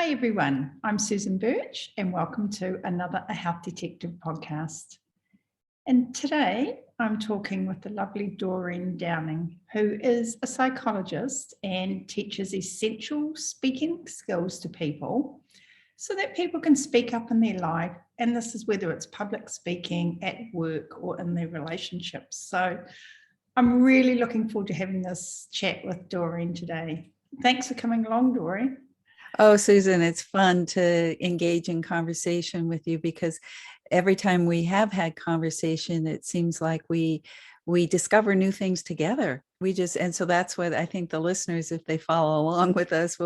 Hi everyone, I'm Susan Birch and welcome to another A Health Detective podcast. And today I'm talking with the lovely Doreen Downing, who is a psychologist and teaches essential speaking skills to people so that people can speak up in their life. And this is whether it's public speaking, at work, or in their relationships. So I'm really looking forward to having this chat with Doreen today. Thanks for coming along, Doreen. Oh, Susan, it's fun to engage in conversation with you because every time we have had conversation, it seems like we discover new things together. And so that's what I think the listeners, if they follow along with us,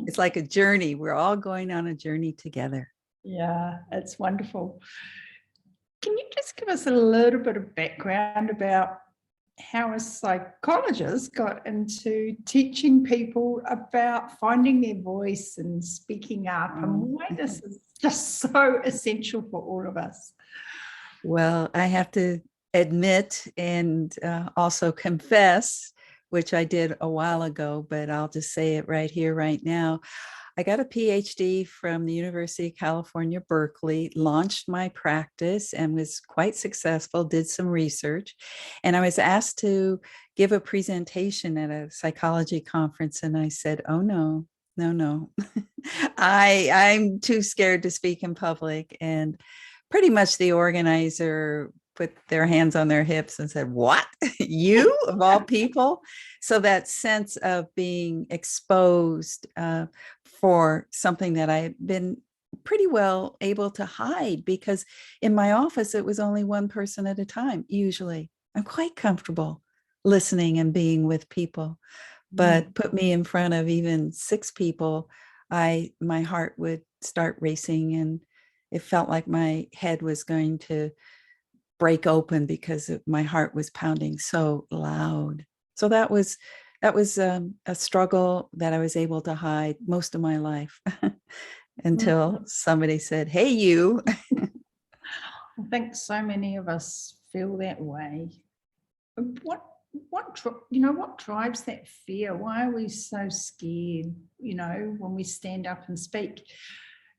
it's like a journey. We're all going on a journey together. Yeah, it's wonderful. Can you just give us a little bit of background about how a psychologist got into teaching people about finding their voice and speaking up, and why this is just so essential for all of us? Well, I have to admit and also confess, which I did a while ago, but I'll just say it right here, right now. I got a PhD from the University of California, Berkeley, launched my practice and was quite successful, did some research. And I was asked to give a presentation at a psychology conference. And I said, oh, no. I'm too scared to speak in public. And pretty much the organizer put their hands on their hips and said, what? You of all people? So that sense of being exposed for something that I've been pretty well able to hide, because in my office, it was only one person at a time. Usually I'm quite comfortable listening and being with people, but put me in front of even 6 people, my heart would start racing, and it felt like my head was going to break open because my heart was pounding so loud. So that was a struggle that I was able to hide most of my life until somebody said, hey, you. I think so many of us feel that way. What drives that fear? Why are we so scared, when we stand up and speak?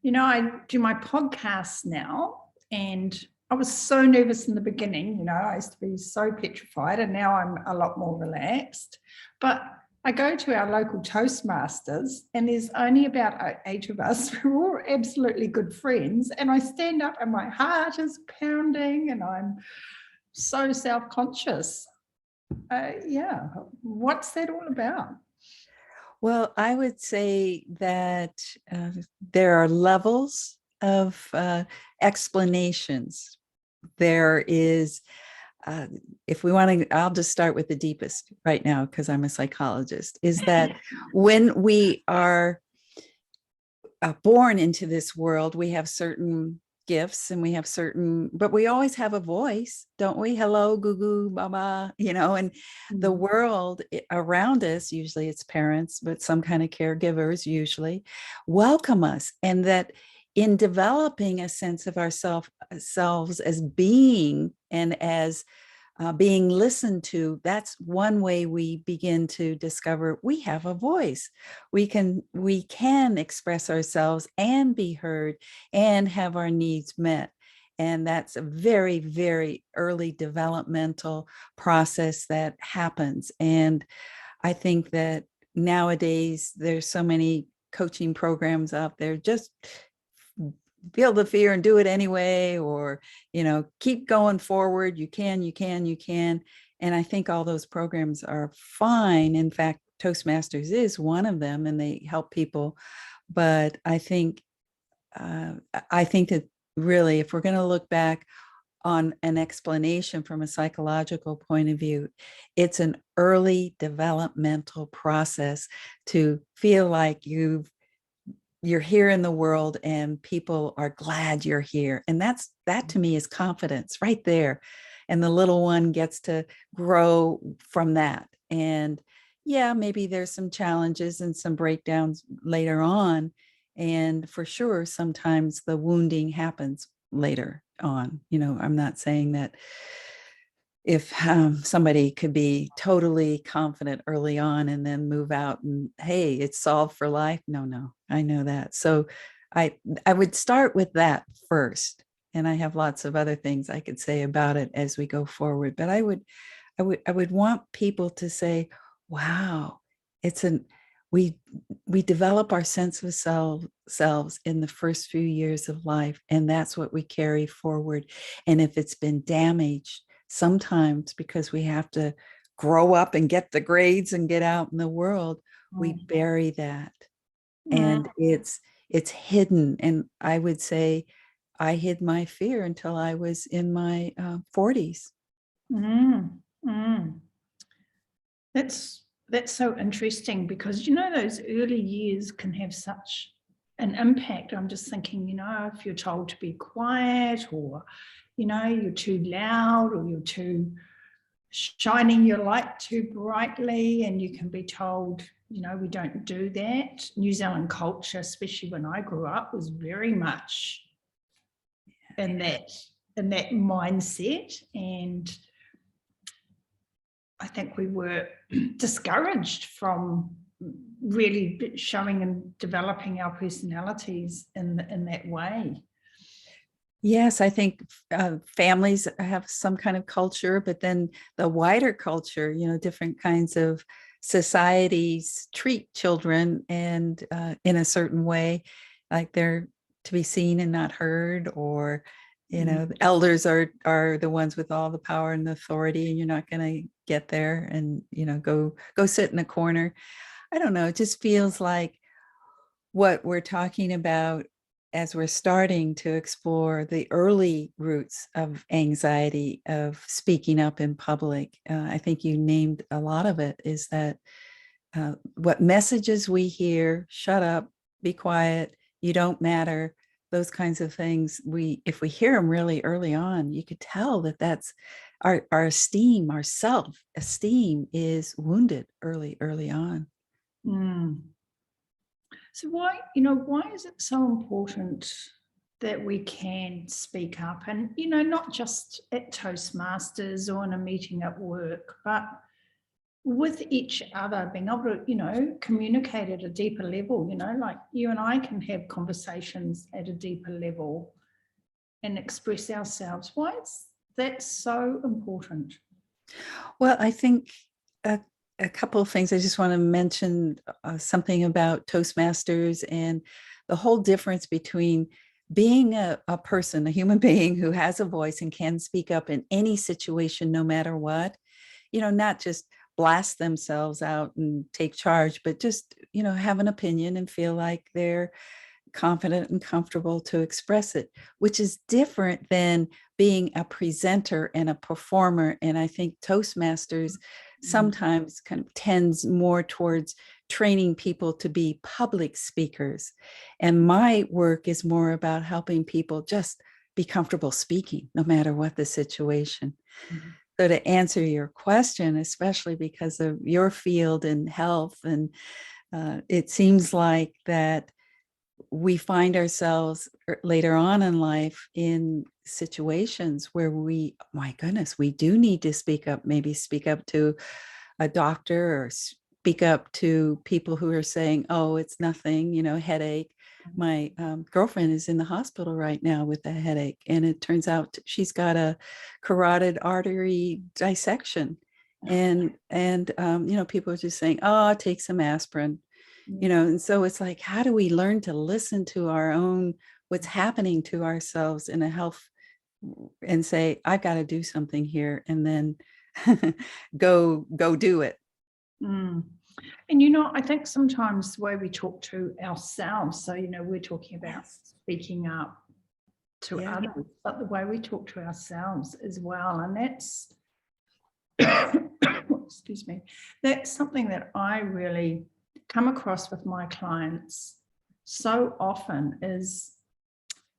I do my podcast now, and I was so nervous in the beginning. I used to be so petrified, and now I'm a lot more relaxed. But I go to our local Toastmasters, and there's only about 8 of us. We're all absolutely good friends. And I stand up and my heart is pounding and I'm so self-conscious. What's that all about? Well, I would say that there are levels of explanations. There is, if we want to, I'll just start with the deepest right now because I'm a psychologist, is that when we are born into this world, we have certain gifts and we have but we always have a voice, don't we? Hello, goo goo, baba, and the world around us, usually it's parents, but some kind of caregivers usually welcome us. And that in developing a sense of ourselves as being and as being listened to, that's one way we begin to discover we have a voice. We can express ourselves and be heard and have our needs met. And that's a very, very early developmental process that happens. And I think that nowadays there's so many coaching programs out there, just feel the fear and do it anyway, or keep going forward, you can. And I think all those programs are fine. In fact, Toastmasters is one of them, and they help people. But I think that really, if we're going to look back on an explanation from a psychological point of view, it's an early developmental process to feel like you're here in the world and people are glad you're here. And that to me is confidence right there. And the little one gets to grow from that. And yeah, maybe there's some challenges and some breakdowns later on. And for sure, sometimes the wounding happens later on. I'm not saying that if somebody could be totally confident early on and then move out and, hey, it's solved for life. No, I know that. So I would start with that first. And I have lots of other things I could say about it as we go forward. But I would want people to say, wow, it's an we we develop our sense of selves in the first few years of life, and that's what we carry forward. And if it's been damaged, sometimes because we have to grow up and get the grades and get out in the world, we bury that. And it's hidden. And I would say I hid my fear until I was in my 40s. Mm, mm. That's so interesting, because those early years can have such an impact. I'm just thinking, if you're told to be quiet, or you're too loud, or you're too shining your light too brightly, and you can be told, we don't do that. New Zealand culture, especially when I grew up, was very much in that mindset, and I think we were discouraged from really showing and developing our personalities in that way. Yes, I think families have some kind of culture, but then the wider culture, different kinds of societies treat children and in a certain way, like they're to be seen and not heard, or the elders are the ones with all the power and authority, and you're not going to get there and go sit in a corner. I don't know. It just feels like what we're talking about as we're starting to explore the early roots of anxiety, of speaking up in public. I think you named a lot of it, is that what messages we hear: shut up, be quiet, you don't matter, those kinds of things. If we hear them really early on, you could tell that that's our esteem, our self-esteem is wounded early on. Mm. So why is it so important that we can speak up, and not just at Toastmasters or in a meeting at work, but with each other, being able to communicate at a deeper level, like you and I can have conversations at a deeper level and express ourselves. Why is that so important? Well, I think a couple of things. I just want to mention something about Toastmasters and the whole difference between being a person, a human being who has a voice and can speak up in any situation, no matter what, not just blast themselves out and take charge, but just, have an opinion and feel like they're confident and comfortable to express it, which is different than being a presenter and a performer. And I think Toastmasters sometimes kind of tends more towards training people to be public speakers. And my work is more about helping people just be comfortable speaking, no matter what the situation. Mm-hmm. So to answer your question, especially because of your field in health, and it seems like that we find ourselves later on in life in situations where my goodness, we do need to speak up, maybe speak up to a doctor, or speak up to people who are saying, oh, it's nothing, headache. My girlfriend is in the hospital right now with a headache, and it turns out she's got a carotid artery dissection. And people are just saying, oh, take some aspirin. And so it's like, how do we learn to listen to our own, what's happening to ourselves in a health, and say, I've got to do something here, and then go do it. Mm. And I think sometimes the way we talk to ourselves, so we're talking about speaking up to others, but the way we talk to ourselves as well, and that's excuse me, that's something that I really come across with my clients so often, is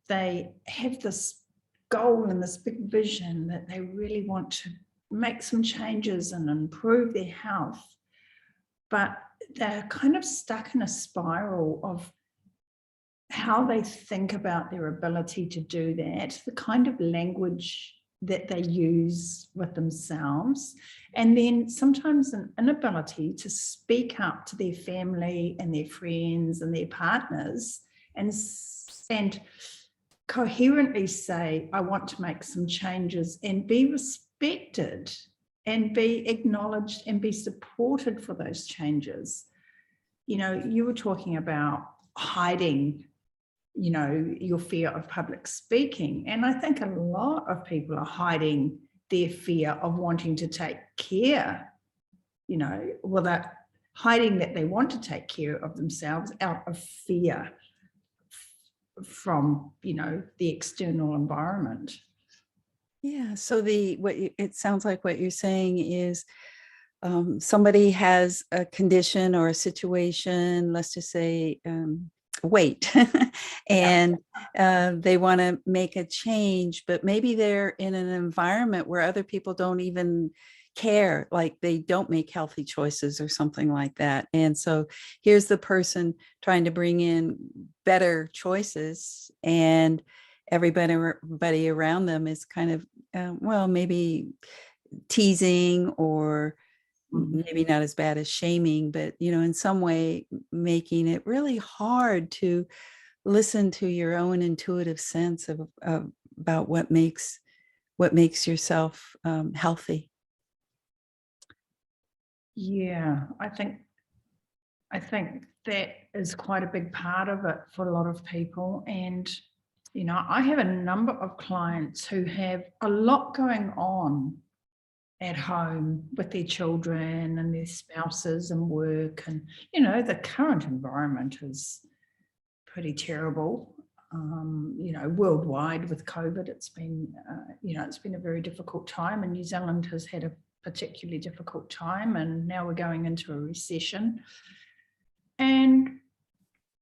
they have this goal and this big vision that they really want to make some changes and improve their health, but they're kind of stuck in a spiral of how they think about their ability to do that, the kind of language that they use with themselves, and then sometimes an inability to speak up to their family and their friends and their partners and coherently say, I want to make some changes, and be respected and be acknowledged and be supported for those changes. You know, you were talking about hiding, you know, your fear of public speaking. And I think a lot of people are hiding their fear of wanting to take care, you know, well, that hiding that they want to take care of themselves out of fear from, you know, the external environment. Yeah. So it sounds like what you're saying is somebody has a condition or a situation, let's just say weight, and they want to make a change, but maybe they're in an environment where other people don't even care, like they don't make healthy choices or something like that. And so here's the person trying to bring in better choices, and everybody around them is kind of, well, maybe teasing, or maybe not as bad as shaming, but, you know, in some way making it really hard to listen to your own intuitive sense of about what makes yourself healthy. Yeah, I think that is quite a big part of it for a lot of people. And, you know, I have a number of clients who have a lot going on at home with their children and their spouses and work. And, you know, the current environment is pretty terrible. You know, worldwide with COVID, it's been, you know, it's been a very difficult time, and New Zealand has had a particularly difficult time, and now we're going into a recession. And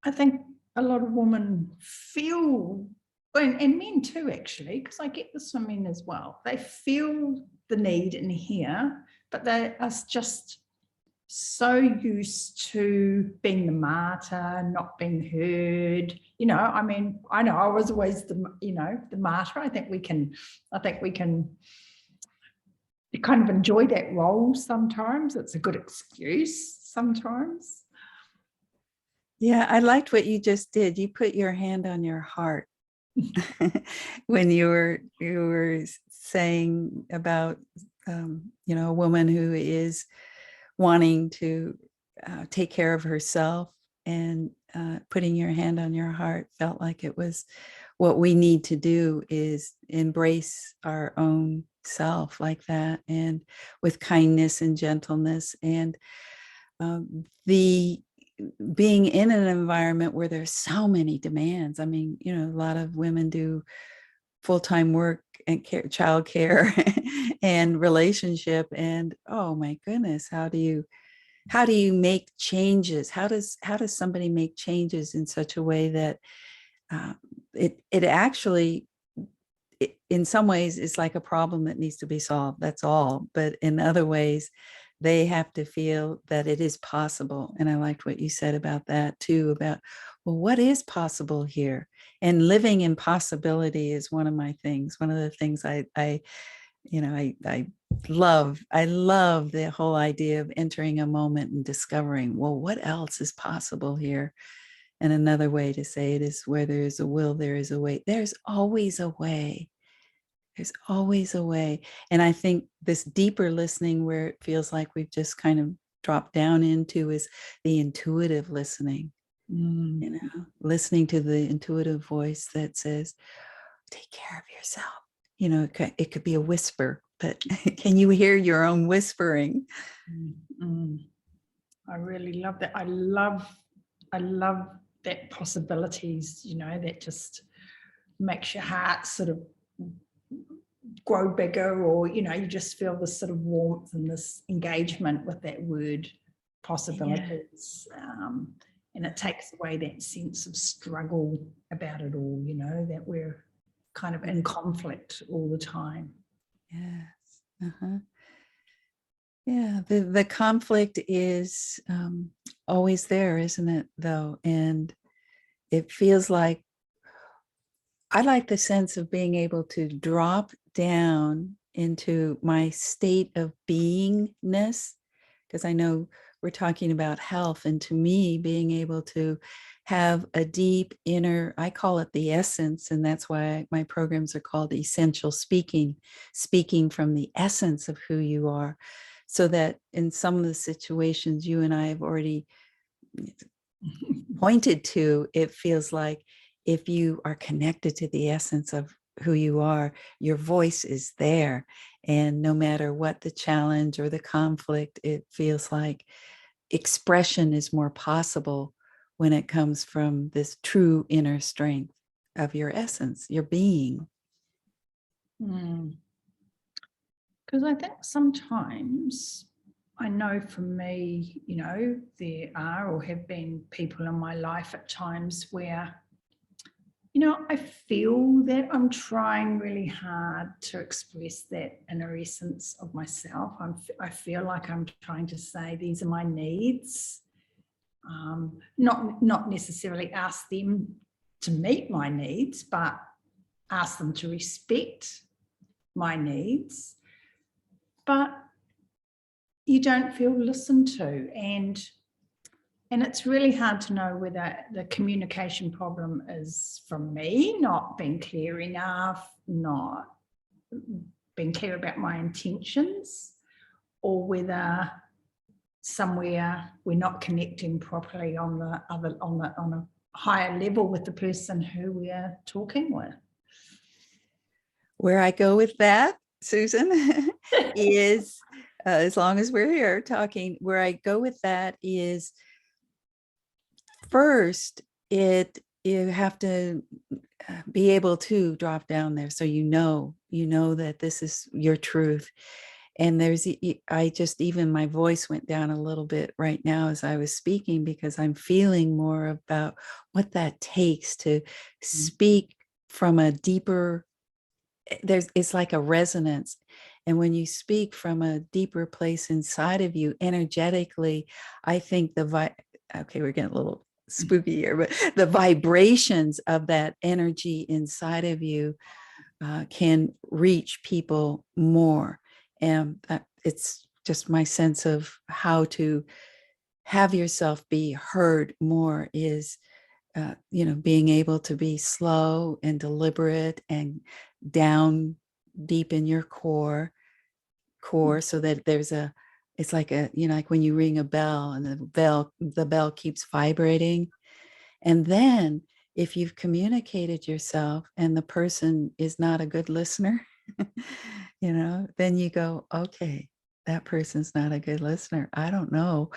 I think a lot of women feel, and men too, actually, because I get this from men as well, they feel the need in here, but they are just so used to being the martyr, not being heard. You know, I mean, I know I was always the, you know, the martyr. I think we can kind of enjoy that role sometimes. It's a good excuse sometimes. Yeah, I liked what you just did. You put your hand on your heart when you were saying about you know, a woman who is wanting to take care of herself, and putting your hand on your heart felt like it was what we need to do, is embrace our own self like that, and with kindness and gentleness. And the being in an environment where there's so many demands. I mean, you know, a lot of women do full-time work and child care and relationship. And oh my goodness, how do you make changes? How does somebody make changes in such a way that it actually, in some ways, is like a problem that needs to be solved. That's all. But in other ways, they have to feel that it is possible. And I liked what you said about that too, about, well, what is possible here? And living in possibility is one of my things. One of the things I love the whole idea of entering a moment and discovering, well, what else is possible here? And another way to say it is, where there is a will, there is a way. There's always a way. There's always a way. And I think this deeper listening, where it feels like we've just kind of dropped down into, is the intuitive listening. You know, listening to the intuitive voice that says, take care of yourself. You know, it could be a whisper, but can you hear your own whispering? I really love that. I love that possibilities, you know, that just makes your heart sort of grow bigger, or, you know, you just feel this sort of warmth and this engagement with that word possibilities. And it takes away that sense of struggle about it all, you know, that we're kind of in conflict all the time. Yes. Yeah, the conflict is always there, isn't it, though? And it feels like I like the sense of being able to drop down into my state of beingness, because I know we're talking about health. And to me, being able to have a deep inner, I call it the essence. And that's why my programs are called essential speaking, speaking from the essence of who you are. So that in some of the situations you and I have already pointed to, it feels like if you are connected to the essence of who you are, your voice is there. And no matter what the challenge or the conflict, it feels like expression is more possible when it comes from this true inner strength of your essence, your being. Because I think sometimes, I know for me, there are or have been people in my life at times where, I feel that I'm trying really hard to express that inner essence of myself. I feel like I'm trying to say, these are my needs. Not necessarily ask them to meet my needs, but ask them to respect my needs. But you don't feel listened to, and it's really hard to know whether the communication problem is from me not being clear enough, not being clear about my intentions, or whether somewhere we're not connecting properly on a higher level with the person who we're talking with. Where I go with that, Susan, is as long as we're here talking, where I go with that is first, you have to be able to drop down there so you know that this is your truth. And even my voice went down a little bit right now as I was speaking, because I'm feeling more about what that takes to speak from a deeper, it's like a resonance. And when you speak from a deeper place inside of you energetically, I think okay, we're getting a little spooky here, but the vibrations of that energy inside of you can reach people more. And it's just my sense of how to have yourself be heard more is, being able to be slow and deliberate and down deep in your core, so that it's like like when you ring a bell and the bell keeps vibrating. And then if you've communicated yourself and the person is not a good listener, then you go, okay, that person's not a good listener. I don't know.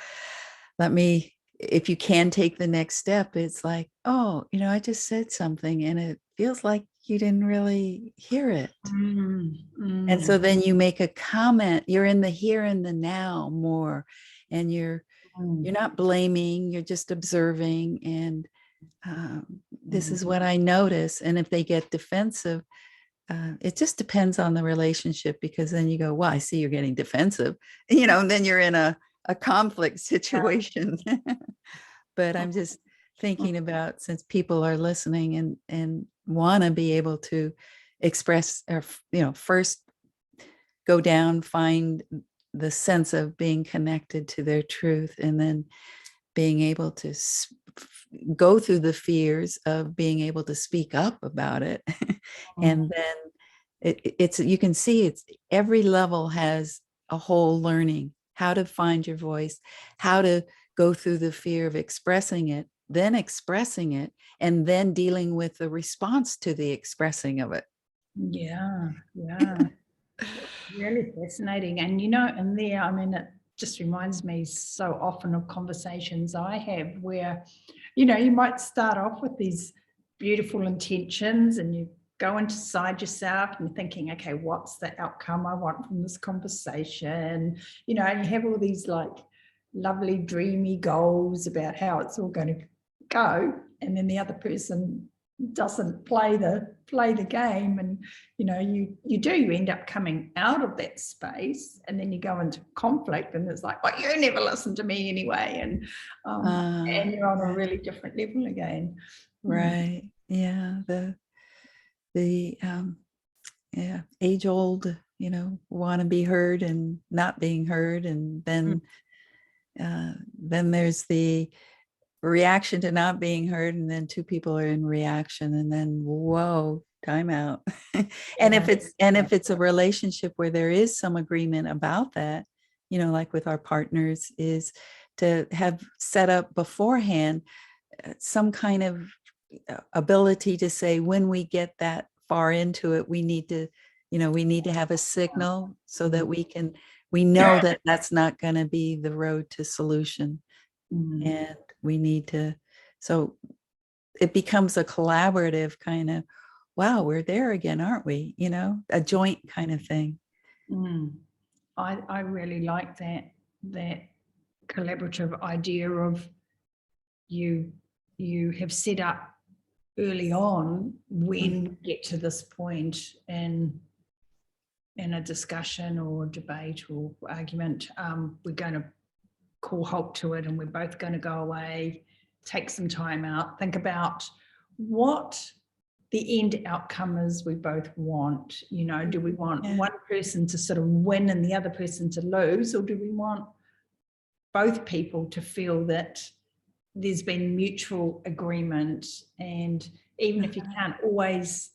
If you can take the next step, it's like, oh, I just said something and it feels like you didn't really hear it. And so then you make a comment, you're in the here and the now more, and you're not blaming, you're just observing. And this is what I notice. And if they get defensive, it just depends on the relationship, because then you go, well, I see you're getting defensive, and then you're in a conflict situation. But I'm just thinking about, since people are listening and want to be able to express, or, first go down, find the sense of being connected to their truth, and then being able to go through the fears of being able to speak up about it. And then it's you can see it's every level has a whole learning how to find your voice, how to go through the fear of expressing it, then expressing it, and then dealing with the response to the expressing of it. Yeah. Really fascinating. And it just reminds me so often of conversations I have where, you might start off with these beautiful intentions and you go inside yourself and you're thinking, okay, what's the outcome I want from this conversation? And you have all these like lovely dreamy goals about how it's all going to go. And then the other person doesn't play the game, and you end up coming out of that space, and then you go into conflict, and it's like, well, you never listened to me anyway, and you're on a really different level again. Right. Yeah. the yeah, age old, want to be heard and not being heard. And then there's the reaction to not being heard. And then two people are in reaction, and then, whoa, time out. And Yeah. if it's a relationship where there is some agreement about that, like with our partners, is to have set up beforehand some kind of ability to say, when we get that far into it, we need to have a signal so that we know that that's not going to be the road to solution. And we need to, so it becomes a collaborative kind of, wow, we're there again, aren't we? A joint kind of thing. I really like that collaborative idea of you have set up early on when we get to this point in a discussion or debate or argument, we're going to call halt to it, and we're both going to go away, take some time out, think about what the end outcome is we both want. Do we want one person to sort of win and the other person to lose, or do we want both people to feel that there's been mutual agreement? And even if you can't always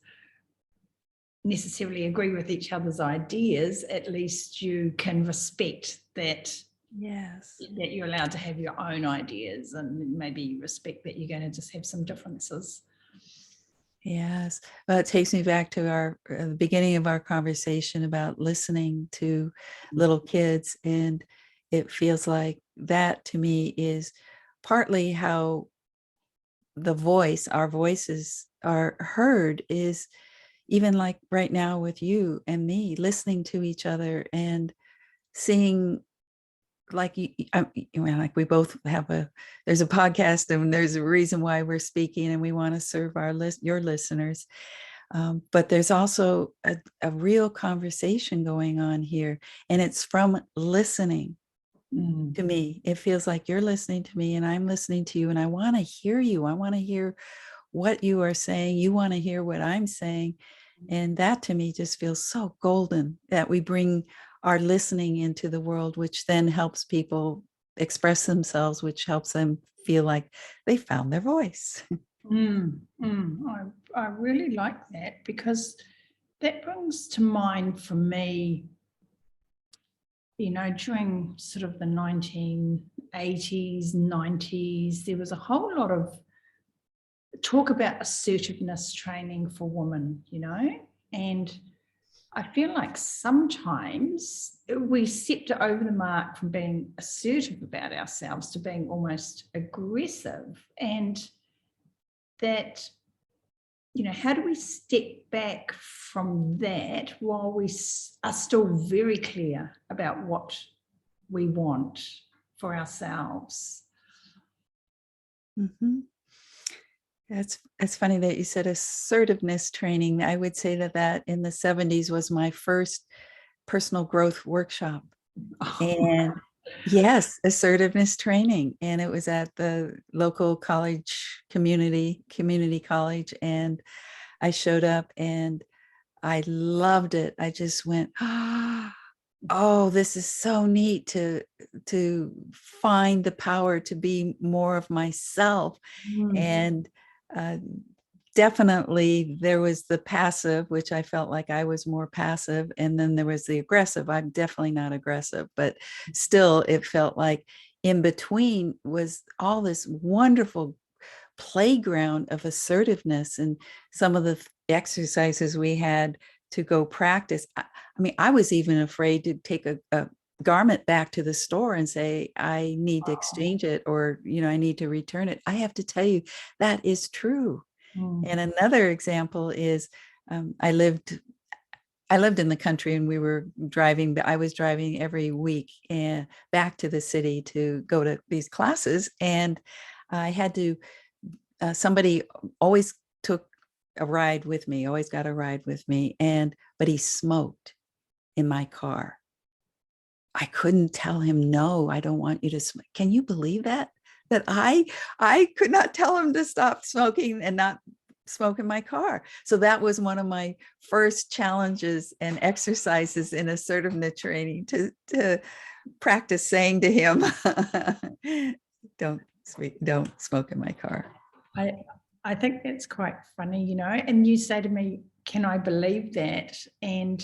necessarily agree with each other's ideas, at least you can respect that. Yes. That you're allowed to have your own ideas, and maybe respect that you're going to just have some differences. Yes. Well, it takes me back to our the beginning of our conversation about listening to little kids. And it feels like that to me is partly how our voices are heard, is even like right now with you and me listening to each other and seeing, like like we both have there's a podcast, and there's a reason why we're speaking, and we want to serve your listeners. But there's also a real conversation going on here, and it's from listening. To me, it feels like you're listening to me and I'm listening to you, and I want to hear you. I want to hear what you are saying. You want to hear what I'm saying. And that to me just feels so golden, that we bring our listening into the world, which then helps people express themselves, which helps them feel like they found their voice. I really like that, because that brings to mind for me, during sort of the 1980s, 90s, there was a whole lot of talk about assertiveness training for women, and I feel like sometimes we stepped over the mark from being assertive about ourselves to being almost aggressive. And that, how do we step back from that while we are still very clear about what we want for ourselves? Mm-hmm. It's funny that you said assertiveness training. I would say that in the 70s was my first personal growth workshop. And yes, assertiveness training. And it was at the local college, community college. And I showed up and I loved it. I just went, oh, this is so neat to find the power to be more of myself. And definitely there was the passive, which I felt like I was more passive. And then there was the aggressive. I'm definitely not aggressive, but still it felt like in between was all this wonderful playground of assertiveness. And some of the exercises we had to go practice. I mean, I was even afraid to take a garment back to the store and say, I need to exchange it, or, I need to return it. I have to tell you, that is true. And another example is I lived in the country, and I was driving every week back to the city to go to these classes. And I had to, somebody always took a ride with me, always got a ride with me. But he smoked in my car. I couldn't tell him, no, I don't want you to smoke. Can you believe that? That I could not tell him to stop smoking and not smoke in my car. So that was one of my first challenges and exercises in assertiveness training to practice saying to him, don't smoke in my car. I think that's quite funny, you know, and you say to me, can I believe that? And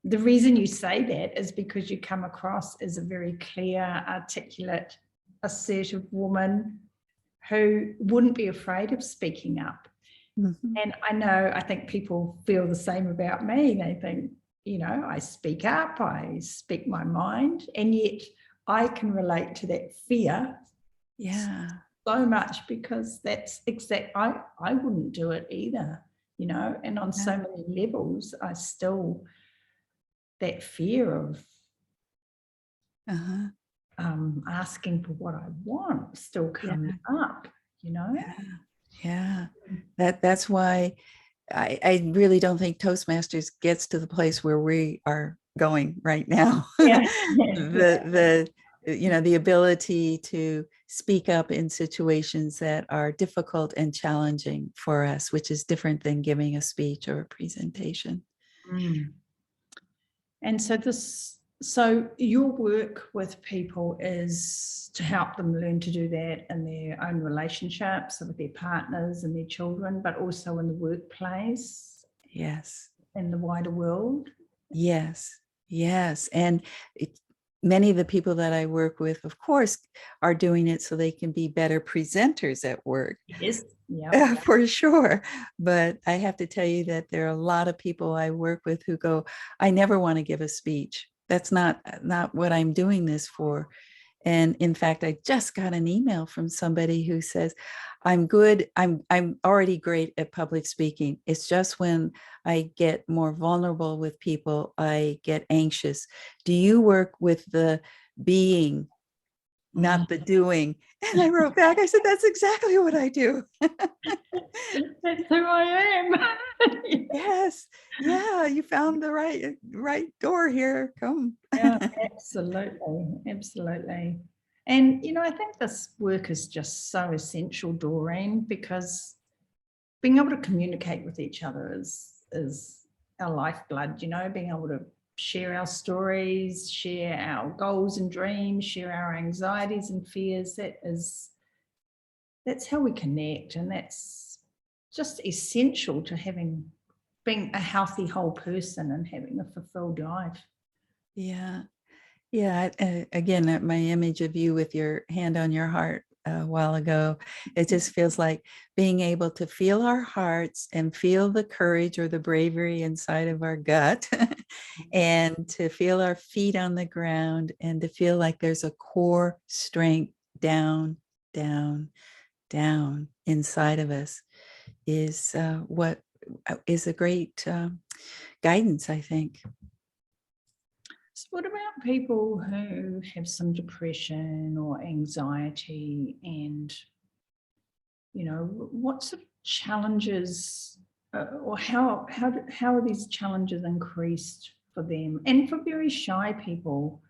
the reason you say that is because you come across as a very clear, articulate, assertive woman who wouldn't be afraid of speaking up. Mm-hmm. And I think people feel the same about me. They think, you know, I speak up, I speak my mind, and yet I can relate to that fear. Yeah. So much, because that's I wouldn't do it either, you know, and on so many levels, I still, that fear of asking for what I want still comes up, you know. Yeah. That's why I really don't think Toastmasters gets to the place where we are going right now. The the ability to speak up in situations that are difficult and challenging for us, which is different than giving a speech or a presentation. And so your work with people is to help them learn to do that in their own relationships with their partners and their children, but also in the workplace. Yes. In the wider world. Yes. And many of the people that I work with, of course, are doing it so they can be better presenters at work. Yes, yeah, for sure. But I have to tell you that there are a lot of people I work with who go, I never want to give a speech. That's not what I'm doing this for. And in fact, I just got an email from somebody who says, I'm good. I'm already great at public speaking. It's just when I get more vulnerable with people, I get anxious. Do you work with the being, not the doing? And I wrote back, I said, that's exactly what I do. That's who I am. Yes. Yeah, you found the right door here. Come. Yeah, absolutely. And, you know, I think this work is just so essential, Doreen, because being able to communicate with each other is our lifeblood, you know, being able to share our stories, share our goals and dreams, share our anxieties and fears. That's how we connect, and that's just essential to being a healthy whole person and having a fulfilled life. Yeah. Again, my image of you with your hand on your heart a while ago, it just feels like being able to feel our hearts and feel the courage or the bravery inside of our gut and to feel our feet on the ground and to feel like there's a core strength down, down, down inside of us is what is a great guidance, I think. So what about people who have some depression or anxiety, and, you know, what sort of challenges or how are these challenges increased for them and for very shy people?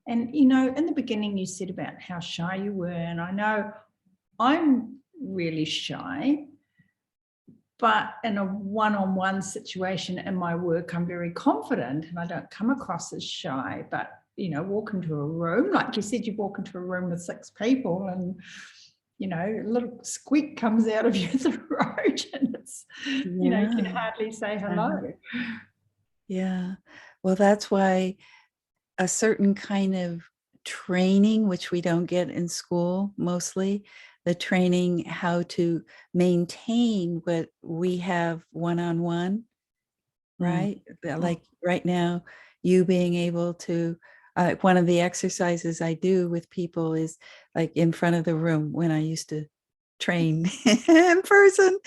And, you know, in the beginning you said about how shy you were, and I know I'm really shy, but in a one-on-one situation in my work, I'm very confident and I don't come across as shy. But, you know, walk into a room, like you said, you walk into a room with 6 people and, you know, a little squeak comes out of your throat and it's, you know, you can hardly say hello. Yeah. Well, that's why a certain kind of training, which we don't get in school mostly, the training how to maintain what we have one-on-one, right? Like right now, you being able to, one of the exercises I do with people is like in front of the room when I used to train in person,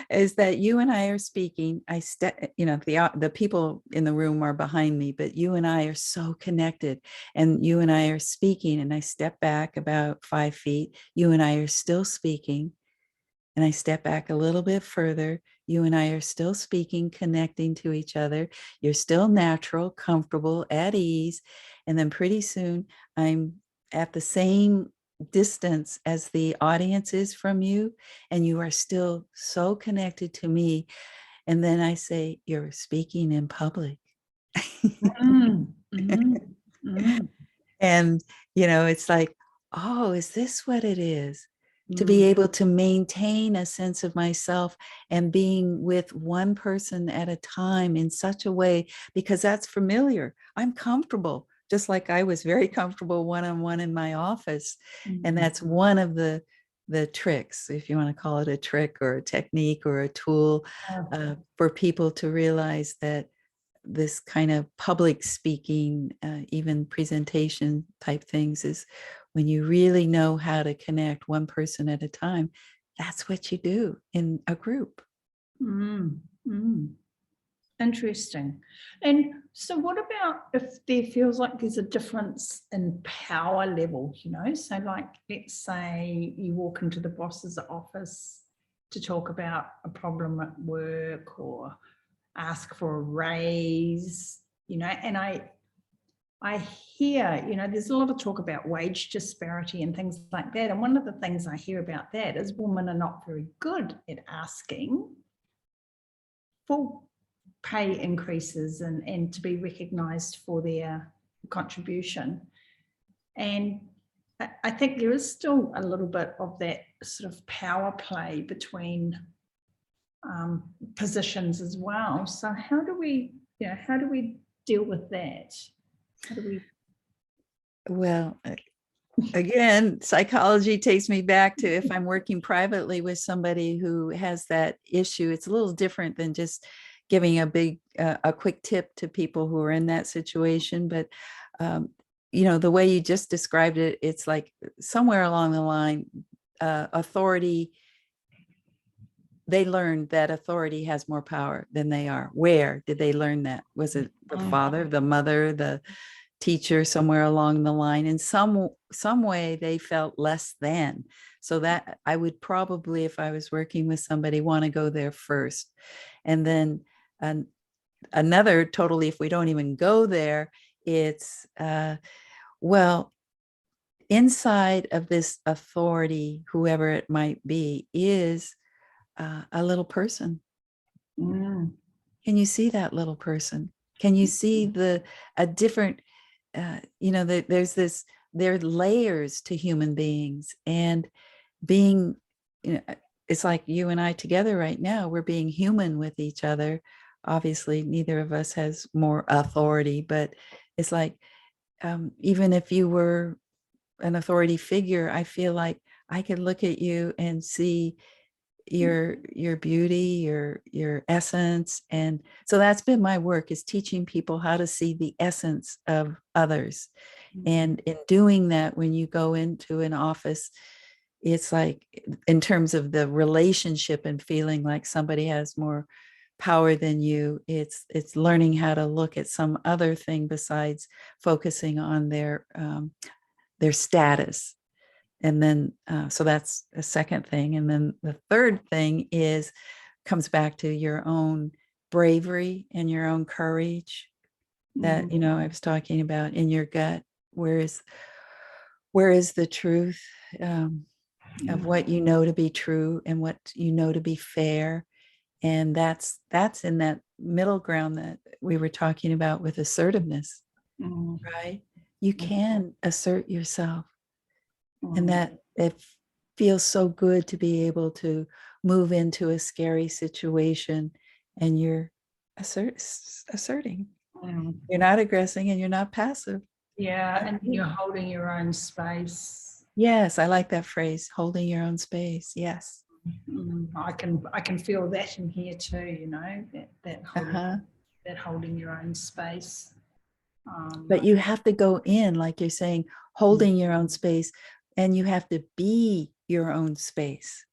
is that you and I are speaking. The people in the room are behind me, but you and I are so connected, and you and I are speaking, and I step back about 5 feet. You and I are still speaking, and I step back a little bit further. You and I are still speaking, connecting to each other. You're still natural, comfortable, at ease. And then pretty soon I'm at the same distance as the audience is from you, and you are still so connected to me. And then I say, you're speaking in public. Mm, mm, mm, And, it's like, oh, is this what it is? To be mm, able to maintain a sense of myself and being with one person at a time in such a way, because that's familiar. I'm comfortable, just like I was very comfortable one-on-one in my office. And mm. that's one of the tricks, if you want to call it a trick or a technique or a tool, for people to realize that this kind of public speaking, even presentation type things, is when you really know how to connect one person at a time. That's what you do in a group. Mm, mm. Interesting. And so what about if there feels like there's a difference in power level, So like, let's say you walk into the boss's office to talk about a problem at work or ask for a raise, and I hear, there's a lot of talk about wage disparity and things like that. And one of the things I hear about that is women are not very good at asking for pay increases and to be recognised for their contribution. And I think there is still a little bit of that sort of power play between positions as well. So how do we deal with that? How do we? Well, again, psychology takes me back to if I'm working privately with somebody who has that issue, it's a little different than just giving a quick tip to people who are in that situation. But, the way you just described it, it's like somewhere along the line, authority, they learned that authority has more power than they are. Where did they learn that? Was it the father, the mother, the teacher, somewhere along the line? In some way they felt less than. So that I would probably, if I was working with somebody, want to go there first. And then another, totally, if we don't even go there, it's well, inside of this authority, whoever it might be, is a little person. Mm. Can you see that little person? Can you see a different, there are layers to human beings, and being, it's like you and I together right now, we're being human with each other. Obviously, neither of us has more authority, but it's like, even if you were an authority figure, I feel like I could look at you and see your beauty, your essence. And so that's been my work, is teaching people how to see the essence of others. And in doing that, when you go into an office, it's like, in terms of the relationship and feeling like somebody has more power than you, it's learning how to look at some other thing besides focusing on their status. And then, so that's a second thing. And then the third thing comes back to your own bravery and your own courage that, I was talking about, in your gut. Where is the truth, of what you know to be true and what you know to be fair? And that's in that middle ground that we were talking about with assertiveness, right? You can assert yourself. And that it feels so good to be able to move into a scary situation, and you're asserting. You're not aggressing, and you're not passive. Yeah, and you're holding your own space. Yes, I like that phrase, holding your own space. Yes. I can feel that in here too, that holding your own space. But you have to go in, like you're saying, holding your own space, and you have to be your own space.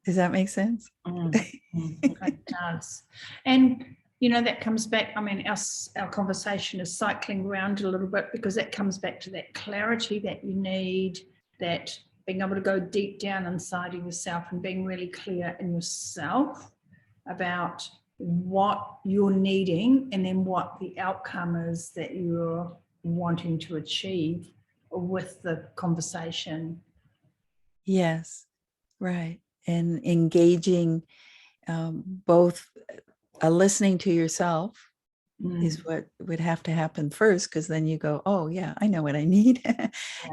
Does that make sense? It does. And that comes back, I mean, our conversation is cycling around a little bit, because that comes back to that clarity that you need, that being able to go deep down inside of yourself and being really clear in yourself about what you're needing, and then what the outcome is that you're wanting to achieve. with the conversation. Yes, right. And engaging both listening to yourself is what would have to happen first, because then you go, oh yeah, I know what I need.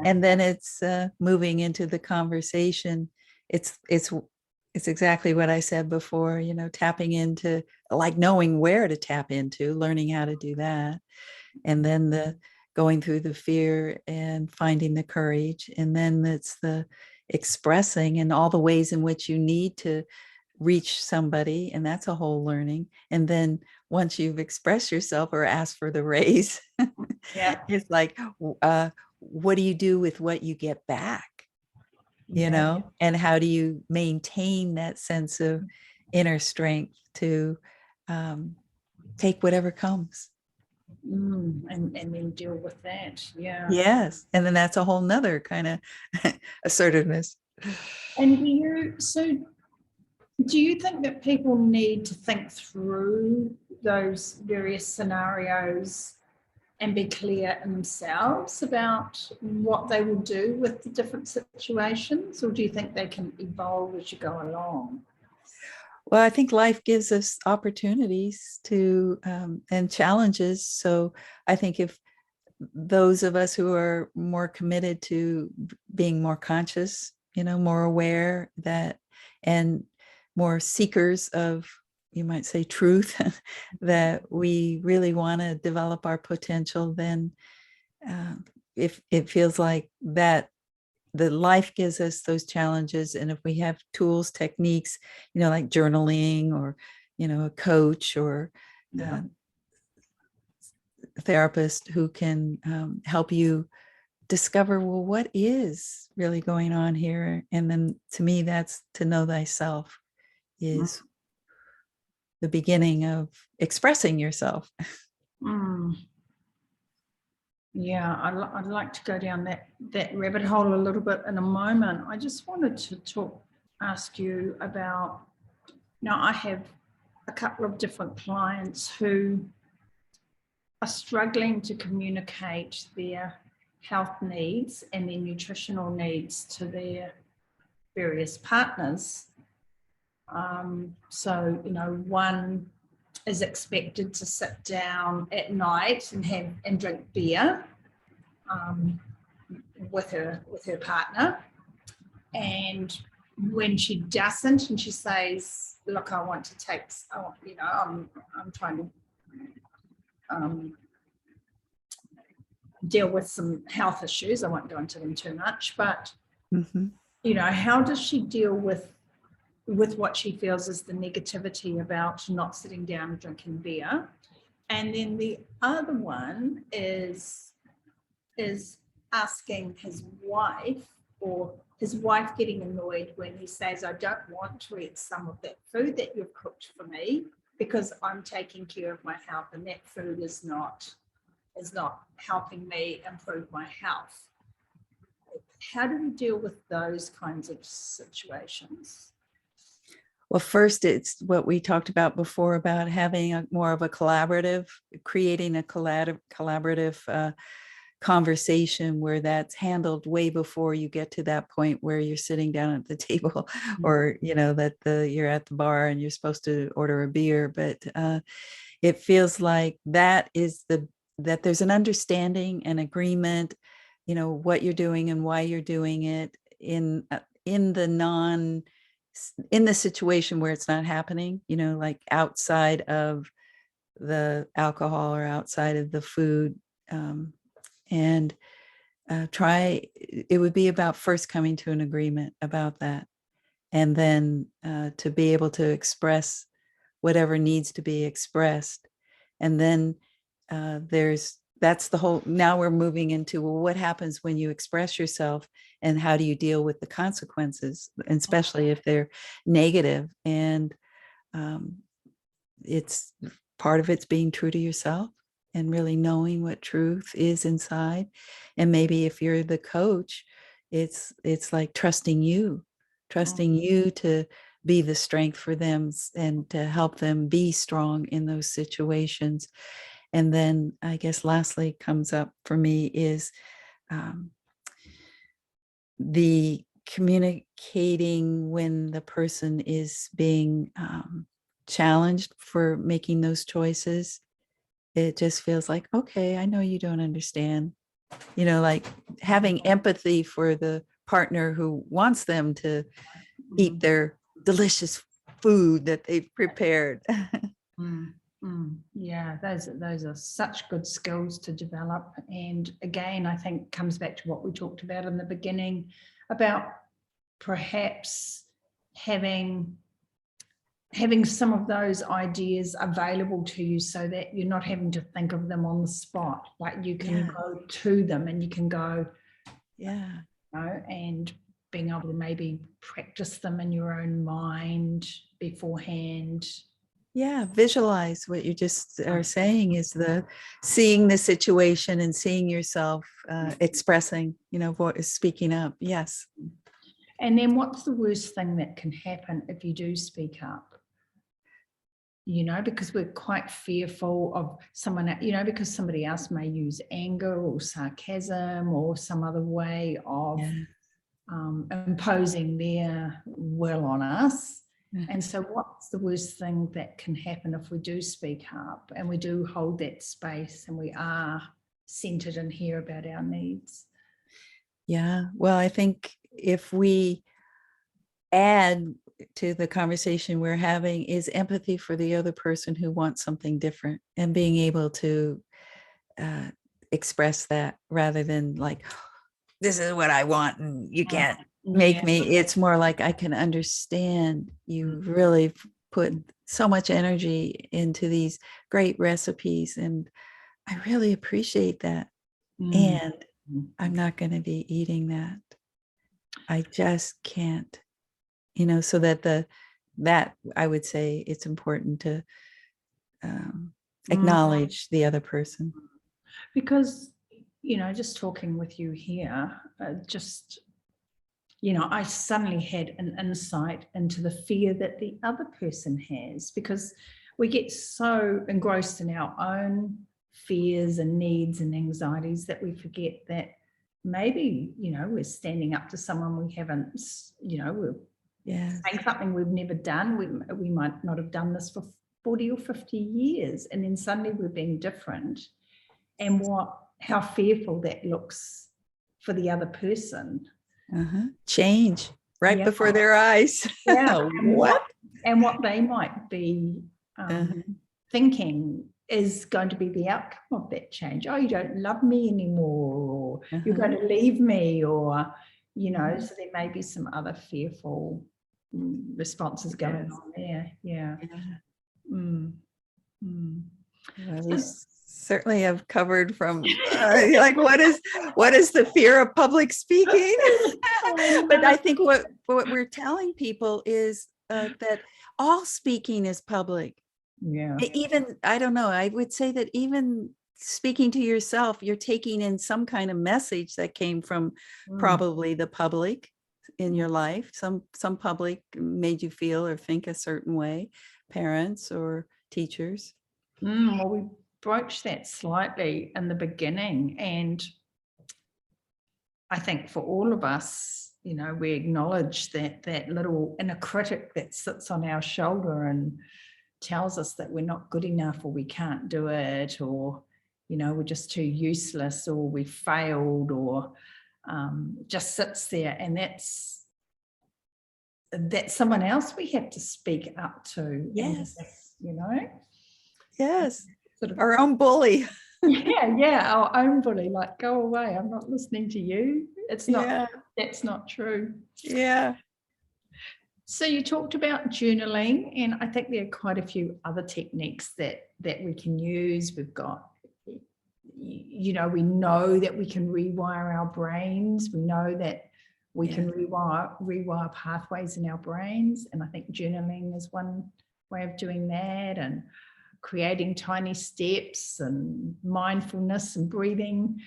And then it's moving into the conversation. It's exactly what I said before, tapping into, like, knowing where to tap into, learning how to do that. And then the going through the fear and finding the courage. And then it's the expressing and all the ways in which you need to reach somebody, and that's a whole learning. And then once you've expressed yourself or asked for the raise, Yeah. it's like, what do you do with what you get back? Yeah. And how do you maintain that sense of inner strength to take whatever comes? And then deal with that. Yeah. Yes. And then that's a whole nother kind of assertiveness. And do you think that people need to think through those various scenarios and be clear in themselves about what they will do with the different situations? Or do you think they can evolve as you go along? Well, I think life gives us opportunities to and challenges. So I think if those of us who are more committed to being more conscious, more aware, that, and more seekers of, you might say, truth, that we really want to develop our potential, then if it feels like that the life gives us those challenges, and if we have tools, techniques, like journaling, or a coach, or Yeah. a therapist who can help you discover, well, what is really going on here? And then, to me, that's to know thyself is the beginning of expressing yourself. Yeah, I'd like to go down that rabbit hole a little bit in a moment. I just wanted to ask you about, I have a couple of different clients who are struggling to communicate their health needs and their nutritional needs to their various partners. So, one is expected to sit down at night and drink beer with her partner, and when she doesn't, and she says, "Look, I want to take, I'm trying to deal with some health issues. I won't go into them too much, but how does she deal with what she feels is the negativity about not sitting down and drinking beer?" And then the other one is asking his wife, or his wife getting annoyed when he says, "I don't want to eat some of that food that you've cooked for me because I'm taking care of my health, and that food is not helping me improve my health." How do we deal with those kinds of situations? Well, first, it's what we talked about before about having more of a collaborative, creating a collaborative conversation where that's handled way before you get to that point where you're sitting down at the table, or that you're at the bar and you're supposed to order a beer. But it feels like that there's an understanding and agreement, what you're doing and why you're doing it in the situation where it's not happening, like outside of the alcohol or outside of the food. And it would be about first coming to an agreement about that. And then to be able to express whatever needs to be expressed. And then that's the whole, now we're moving into, well, what happens when you express yourself, and how do you deal with the consequences, and especially if they're negative? And it's part of it's being true to yourself and really knowing what truth is inside. And maybe if you're the coach, it's like trusting you to be the strength for them and to help them be strong in those situations. And then I guess lastly comes up for me is the communicating when the person is being challenged for making those choices, it just feels like, okay, I know you don't understand, like having empathy for the partner who wants them to eat their delicious food that they've prepared. Yeah, those are such good skills to develop. And again, I think comes back to what we talked about in the beginning about perhaps having some of those ideas available to you so that you're not having to think of them on the spot. Like you can go to them and you can go, and being able to maybe practice them in your own mind beforehand. Yeah, visualize what you just are saying is seeing the situation and seeing yourself expressing, speaking up. Yes. And then what's the worst thing that can happen if you do speak up? Because we're quite fearful of someone, because somebody else may use anger or sarcasm or some other way of imposing their will on us. And so what's the worst thing that can happen if we do speak up and we do hold that space and we are centered and hear about our needs? Yeah, well, I think if we add to the conversation we're having is empathy for the other person who wants something different and being able to express that rather than like, this is what I want and you can't make me. It's more like, I can understand you really put so much energy into these great recipes and I really appreciate that. And I'm not going to be eating that. I just can't, so that I would say it's important to acknowledge the other person. Because, just talking with you here, I suddenly had an insight into the fear that the other person has, because we get so engrossed in our own fears and needs and anxieties that we forget that maybe, we're standing up to someone we haven't, we're saying something we've never done. We might not have done this for 40 or 50 years, and then suddenly we're being different. And how fearful that looks for the other person. Change right before their eyes. What they might be thinking is going to be the outcome of that change. Oh, you don't love me anymore, or you're going to leave me, or so there may be some other fearful responses going on there. Well, we certainly have covered from like what is the fear of public speaking. But I think what we're telling people is that all speaking is public. Even, I don't know, I would say that even speaking to yourself, you're taking in some kind of message that came from probably the public in your life. Some public made you feel or think a certain way, parents or teachers. Well, we broached that slightly in the beginning, and I think for all of us, we acknowledge that little inner critic that sits on our shoulder and tells us that we're not good enough, or we can't do it, or we're just too useless, or we failed, or just sits there, and that's someone else we have to speak up to. Yes. Yes, sort of our own bully. Our own bully, like, go away, I'm not listening to you. It's not, that's not true. So you talked about journaling, and I think there are quite a few other techniques that we can use. We've got, we know that we can rewire our brains. We know that we can rewire pathways in our brains. And I think journaling is one way of doing that, and creating tiny steps and mindfulness and breathing.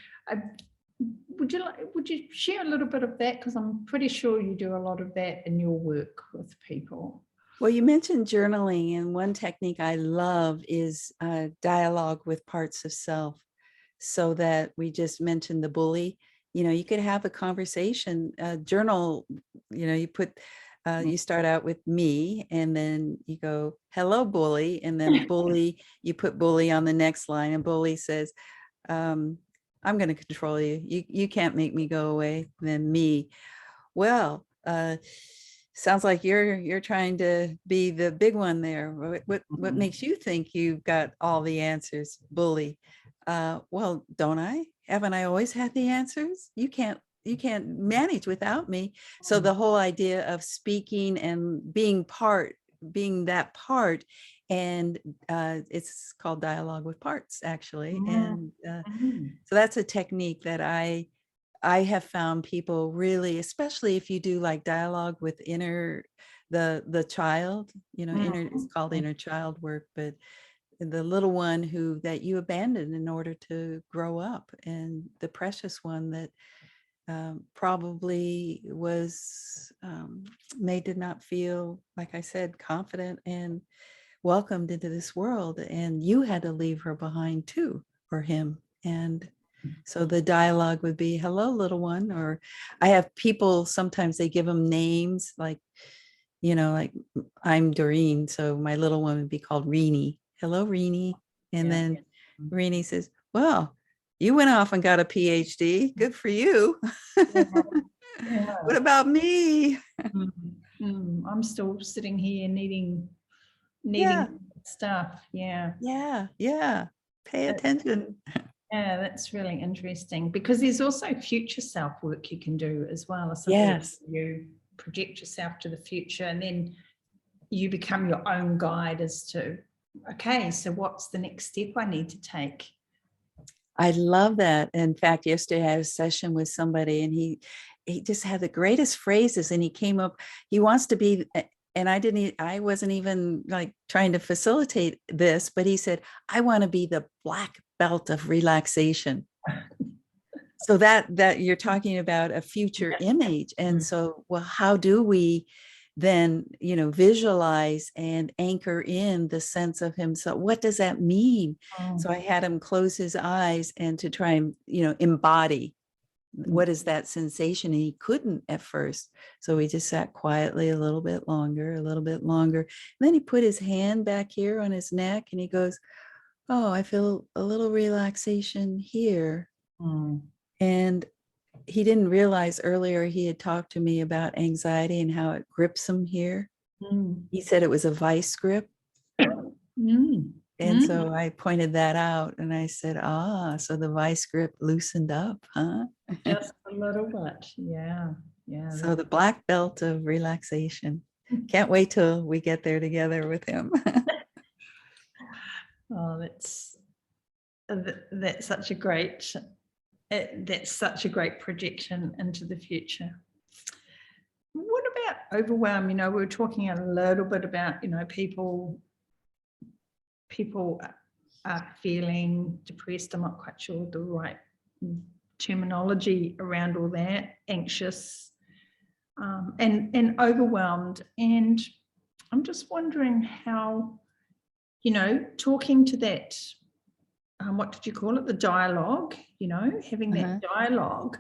Would you share a little bit of that? Because I'm pretty sure you do a lot of that in your work with people. Well, you mentioned journaling, and one technique I love is dialogue with parts of self. So that we just mentioned the bully, you could have a conversation, journal, you put, you start out with me, and then you go, hello, bully. And then bully, you put bully on the next line, and bully says, I'm going to control you. You can't make me go away. And then me, well, sounds like you're trying to be the big one there. What makes you think you've got all the answers, bully? Well, don't I? Haven't I always had the answers? You can't manage without me. So the whole idea of speaking and being that part, and it's called dialogue with parts, actually. And so that's a technique that I have found people really, especially if you do like dialogue with the child, it's called inner child work, but the little one that you abandoned in order to grow up, and the precious one that probably was made to not feel, like I said, confident and welcomed into this world, and you had to leave her behind too, or him. And so the dialogue would be, hello, little one. Or I have people, sometimes they give them names, like I'm Doreen, so my little one would be called Reenie. Hello, Reenie. And then Reenie says, well, you went off and got a PhD. Good for you. What about me? I'm still sitting here needing stuff. Yeah. Pay attention. Yeah, that's really interesting, because there's also future self work you can do as well. Yes. You project yourself to the future, and then you become your own guide as to, okay, so what's the next step I need to take? I love that. In fact, yesterday I had a session with somebody, and he just had the greatest phrases, and he wants to be, and I wasn't even like trying to facilitate this, but he said, I want to be the black belt of relaxation. So that you're talking about a future image. And so, well, how do we then, visualize and anchor in the sense of himself? What does that mean? So I had him close his eyes and to try and, embody what is that sensation. And he couldn't at first. So he just sat quietly a little bit longer. And then he put his hand back here on his neck, and he goes, oh, I feel a little relaxation here. And he didn't realize earlier he had talked to me about anxiety and how it grips him here. He said it was a vice grip. And so I pointed that out, and I said, so the vice grip loosened up, huh? Just a little bit. Yeah. So the black belt of relaxation. Can't wait till we get there together with him. Oh, that's such a great projection into the future. What about overwhelm? We were talking a little bit about, people are feeling depressed. I'm not quite sure the right terminology around all that, anxious, and overwhelmed. And I'm just wondering how, talking to that, what did you call it? The dialogue, having that dialogue,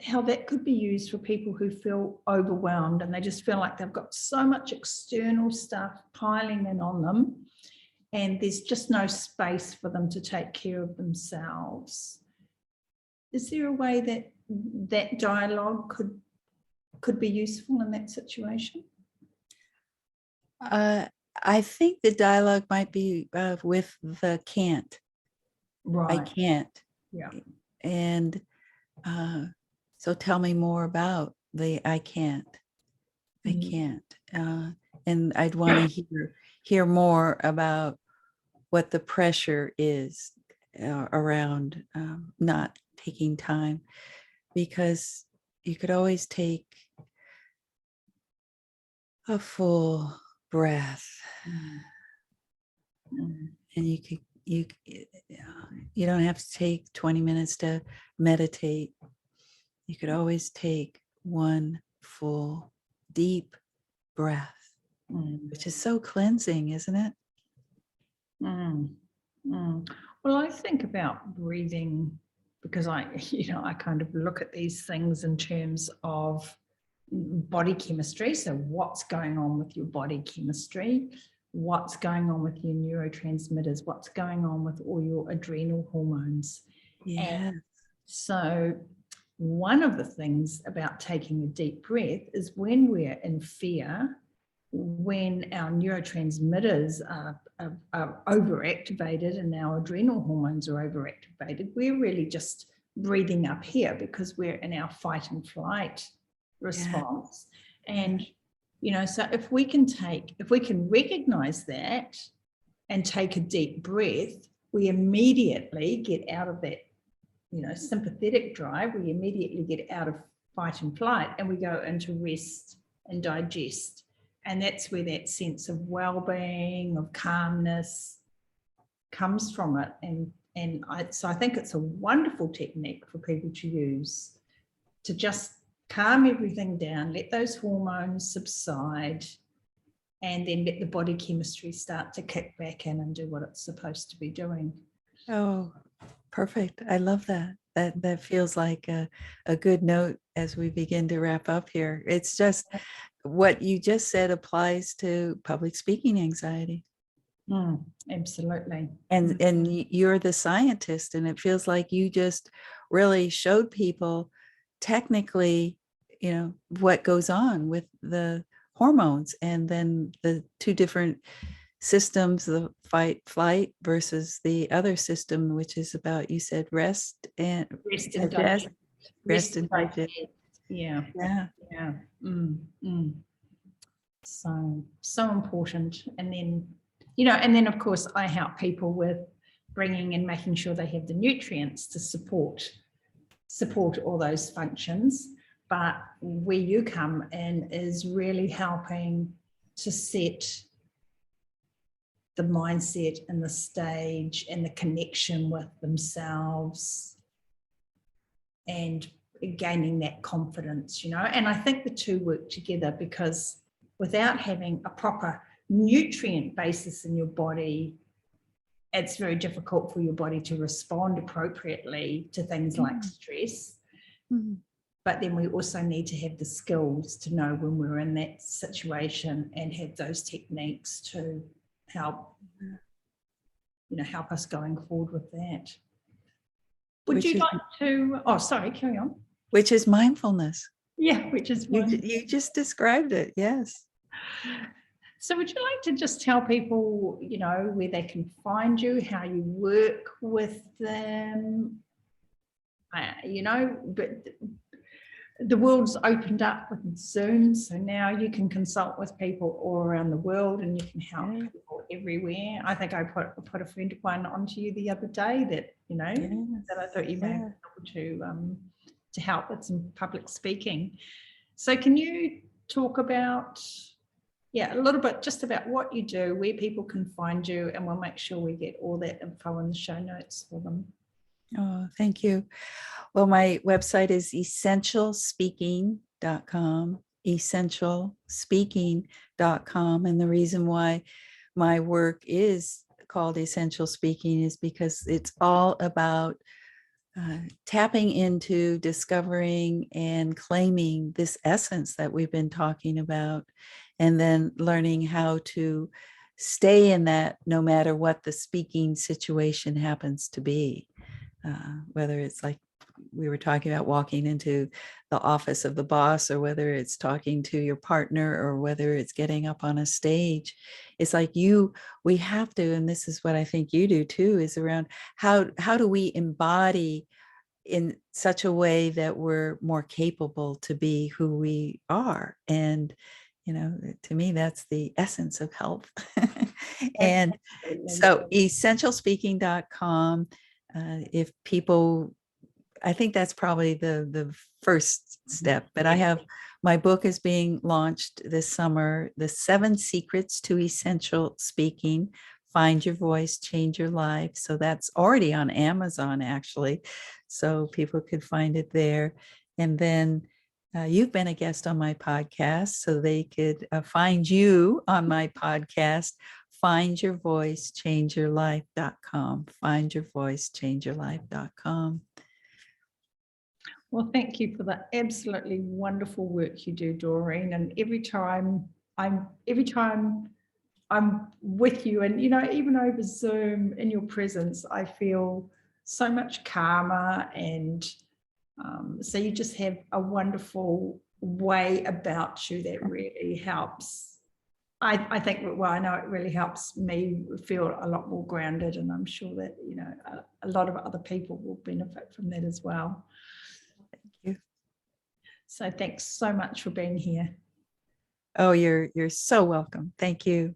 how that could be used for people who feel overwhelmed, and they just feel like they've got so much external stuff piling in on them, and there's just no space for them to take care of themselves. Is there a way that dialogue could be useful in that situation? I think the dialogue might be with the can't. Right. I can't. Yeah. And so tell me more about the I can't. I can't. And I'd want to hear more about what the pressure is around not taking time, because you could always take a full breath, and you don't have to take 20 minutes to meditate. You could always take one full deep breath, which is so cleansing, isn't it? Well, I think about breathing because I kind of look at these things in terms of body chemistry. So what's going on with your body chemistry? What's going on with your neurotransmitters? What's going on with all your adrenal hormones? Yeah. And so one of the things about taking a deep breath is when we're in fear, when our neurotransmitters are overactivated and our adrenal hormones are overactivated, we're really just breathing up here because we're in our fight and flight response. And so if we can recognize that and take a deep breath, we immediately get out of that sympathetic drive. We immediately get out of fight and flight and we go into rest and digest. And that's where that sense of well-being, of calmness comes from it. So I think it's a wonderful technique for people to use to just calm everything down, let those hormones subside, and then let the body chemistry start to kick back in and do what it's supposed to be doing. Oh, perfect. I love that. That feels like a good note as we begin to wrap up here. It's just what you just said applies to public speaking anxiety. Absolutely. And you're the scientist, and it feels like you just really showed people technically, what goes on with the hormones, and then the two different systems, the fight flight versus the other system, which is about, you said, rest and digest. Rest and digest. Yeah. So important. And then of course I help people with bringing and making sure they have the nutrients to support all those functions. But where you come in is really helping to set the mindset and the stage and the connection with themselves and gaining that confidence, and I think the two work together, because without having a proper nutrient basis in your body, it's very difficult for your body to respond appropriately to things like stress. But then we also need to have the skills to know when we're in that situation and have those techniques to help us going forward with that. Would you like to, sorry, carry on. Which is mindfulness. Yeah, which is you just described it. Yes. So would you like to just tell people, where they can find you, how you work with them? But the world's opened up with Zoom, so now you can consult with people all around the world and you can help people everywhere. I think I put a friend of mine onto you the other day that, that I thought you may be able to help with some public speaking. So can you talk about, a little bit just about what you do, where people can find you, and we'll make sure we get all that info in the show notes for them. Oh, thank you. Well, my website is essentialspeaking.com, essentialspeaking.com. And the reason why my work is called Essential Speaking is because it's all about tapping into, discovering, and claiming this essence that we've been talking about, and then learning how to stay in that no matter what the speaking situation happens to be. Whether it's like we were talking about walking into the office of the boss, or whether it's talking to your partner, or whether it's getting up on a stage, it's like we have to, and this is what I think you do too, is around how do we embody in such a way that we're more capable to be who we are. And to me, that's the essence of health. And so essentialspeaking.com. If people, I think that's probably the first step, but I have, my book is being launched this summer, The 7 Secrets to Essential Speaking, Find Your Voice, Change Your Life. So that's already on Amazon, actually. So people could find it there. And then you've been a guest on my podcast, so they could find you on my podcast, findyourvoicechangeyourlife.com, findyourvoicechangeyourlife.com. Well, thank you for the absolutely wonderful work you do, Doreen. And every time I'm with you, and even over Zoom in your presence, I feel so much calmer, and so you just have a wonderful way about you that really helps. I think, well, I know it really helps me feel a lot more grounded, and I'm sure that a lot of other people will benefit from that as well. Thank you. So thanks so much for being here. Oh, you're so welcome. Thank you.